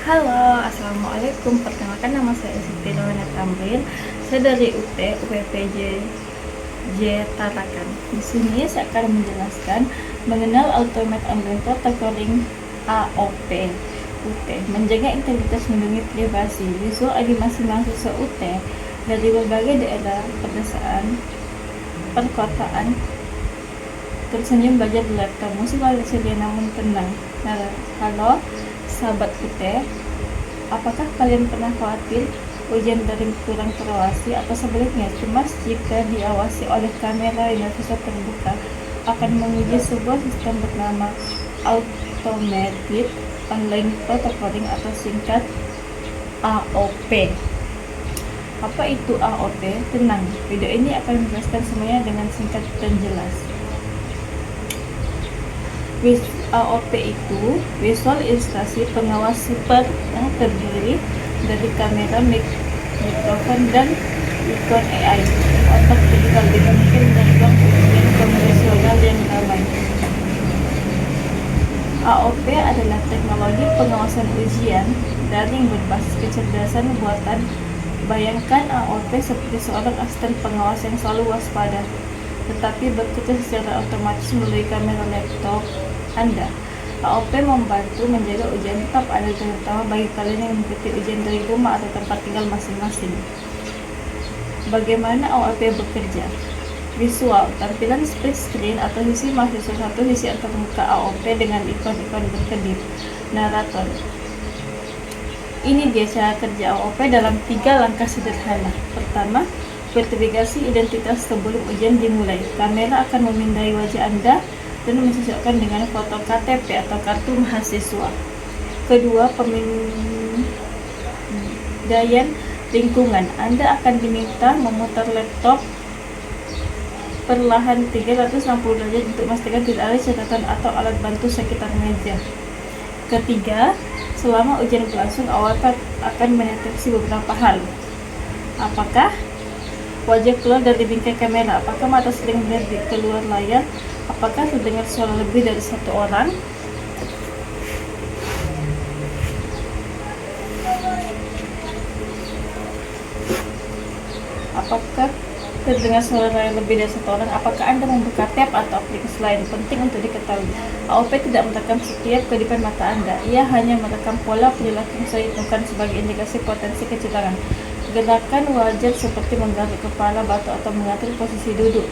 Halo, assalamualaikum. Perkenalkan nama saya Siti Nurhayati Tamrin. Saya dari UPPJ Tarakan. Di sini saya akan menjelaskan mengenal Ultimate Online Protocoling AOP UT, menjaga integritas melindungi privasi visual animasi mahasiswa UT dari berbagai daerah pedesaan perkotaan tersenyum belajar di laptop musik lalu ceria namun tenang. Halo sahabat UT, apakah kalian pernah khawatir ujian daring kurang terawasi atau sebaliknya cemas jika diawasi oleh kamera yang bisa terbuka akan menguji sebuah sistem bernama Automated Online Protocoling atau singkat AOP. Apa itu AOP? Tenang, video ini akan menjelaskan semuanya dengan singkat dan jelas. AOP itu visual ilustrasi pengawas super yang terdiri dari kamera, mikrofon, dan ikon AI otak digital dengan mungkin menjadikan ujian konvensional yang ramai. AOP adalah teknologi pengawasan ujian daring berbasis kecerdasan buatan. Bayangkan AOP seperti seorang asisten pengawas yang selalu waspada, tetapi bekerja secara otomatis melalui kamera laptop Anda. AOP membantu menjaga ujian tetap ada, terutama bagi kalian yang mengikuti ujian dari rumah atau tempat tinggal masing-masing. Bagaimana AOP bekerja? Visual, tampilan split screen atau sisi mahasiswa satu, sisi antarmuka AOP dengan ikon-ikon berkedip. Narator. Ini dia cara kerja AOP dalam 3 langkah sederhana. Pertama, verifikasi identitas sebelum ujian dimulai. Kamera akan memindai wajah Anda dan menyesuaikan dengan foto KTP atau kartu mahasiswa. Kedua, pemindaian lingkungan. Anda akan diminta memutar laptop perlahan 360 derajat untuk memastikan tidak ada catatan atau alat bantu sekitar meja. Ketiga, selama ujian berlangsung, AOP akan mendeteksi beberapa hal. Apakah wajah keluar dari bingkai kamera? Apakah mata sering melihat di keluar layar? Apakah terdengar suara lebih dari satu orang? Apakah terdengar suara lebih dari satu orang? Apakah Anda membuka tab atau aplikasi lain? Penting untuk diketahui, AOP tidak merekam setiap kedipan mata Anda. Ia hanya merekam pola perilaku yang saya hitungkan sebagai indikasi potensi kecurangan. Gerakan wajar seperti menggaruk kepala, batu, atau mengatur posisi duduk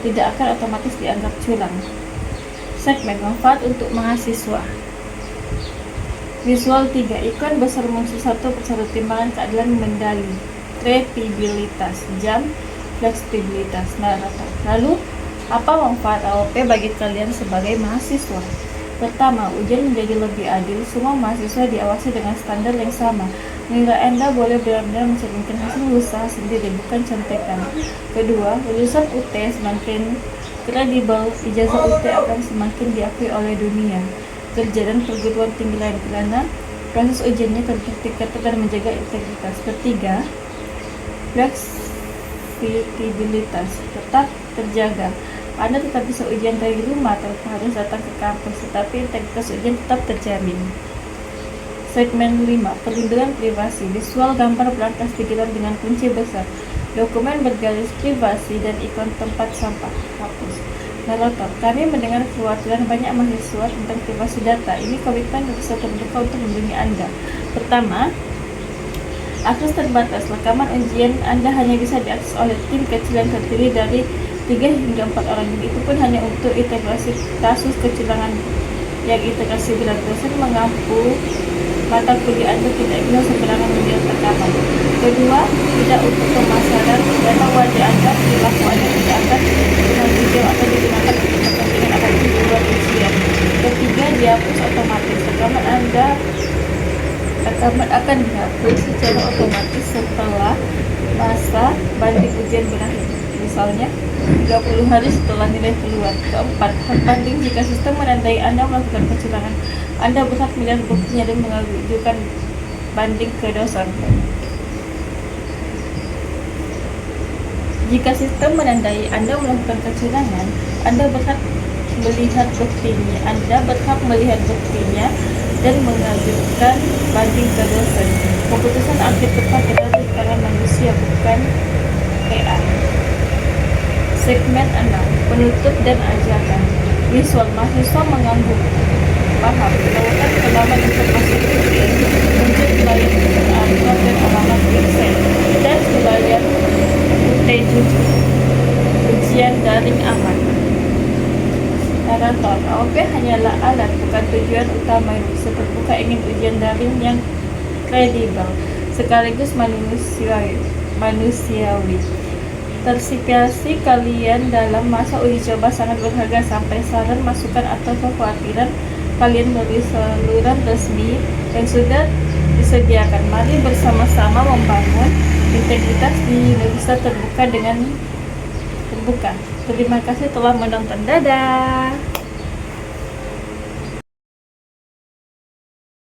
tidak akan otomatis dianggap curang. Segmen manfaat untuk mahasiswa. Visual 3, ikon besar muncul satu persatu, timbangan keadilan, medali, kredibilitas, jam, fleksibilitas, narator. Lalu, apa manfaat AOP bagi kalian sebagai mahasiswa? Pertama, ujian menjadi lebih adil. Semua mahasiswa diawasi dengan standar yang sama. Nilai Anda boleh benar-benar mencerminkan hasil usaha sendiri, bukan contekan. Kedua, lulusan UT semakin kredibel, ijazah UT akan semakin diakui oleh dunia kerja dan perguruan tinggi lain karena proses ujiannya terketat dan menjaga integritas. Ketiga, fleksibilitas tetap terjaga. Anda tetap bisa ujian dari rumah tanpa harus datang ke kampus, tetapi integritas ujian tetap terjamin. Segmen 5, perlindungan privasi. Visual gambar berangkas digital dengan kunci besar, dokumen bergaris privasi, dan ikon tempat sampah. Hapus. Narator, kami mendengar kekhawatiran banyak mahasiswa tentang privasi data. Ini komitmen bisa terbuka untuk melindungi Anda. Pertama, akses terbatas. Rekaman ujian Anda hanya bisa diakses oleh tim kecil yang terdiri dari 3 hingga 4 orang. Itu pun hanya untuk integrasi kasus kecurangan yang integrasi bila dosen mengampu mata kuliah Anda tidak bisa sembarangan melihat rekaman. Kedua, tidak untuk pemasaran data wajah Anda, perilaku Anda tidak akan dengan video atau digunakan untuk kepentingan apapun di luar ujian. Ketiga, dihapus otomatis. Rekaman akan dihapus secara otomatis setelah masa banding ujian berakhir, misalnya 30 hari setelah nilai keluar. Keempat, hak banding. Jika sistem menandai Anda melakukan kecurangan, Anda berhak melihat buktinya dan mengajukan banding ke dosen. Jika sistem menandai Anda melakukan kecurangan, Anda berhak melihat buktinya dan mengajukan banding ke dosen. Keputusan akhir tepat adalah di tangan manusia, bukan AI. Segmen 6. Penutup dan ajakan. Visual. Mahasiswa mengangguk paham melakukan penambahan informasi penting, muncul pelayan alamat dan alamat website, dan pelayan UT7. Ujian daring aman. Narator. AOP hanyalah alat, bukan tujuan utama. Yang bisa terbuka ingin ujian daring yang kredibel sekaligus manusiawi. Partisipasi kalian dalam masa uji coba sangat berharga. Sampai saran, masukan, atau kekhawatiran kalian melalui saluran resmi yang sudah disediakan. Mari bersama-sama membangun integritas di Universitas Terbuka dengan terbuka. Terima kasih telah menonton. Dadah.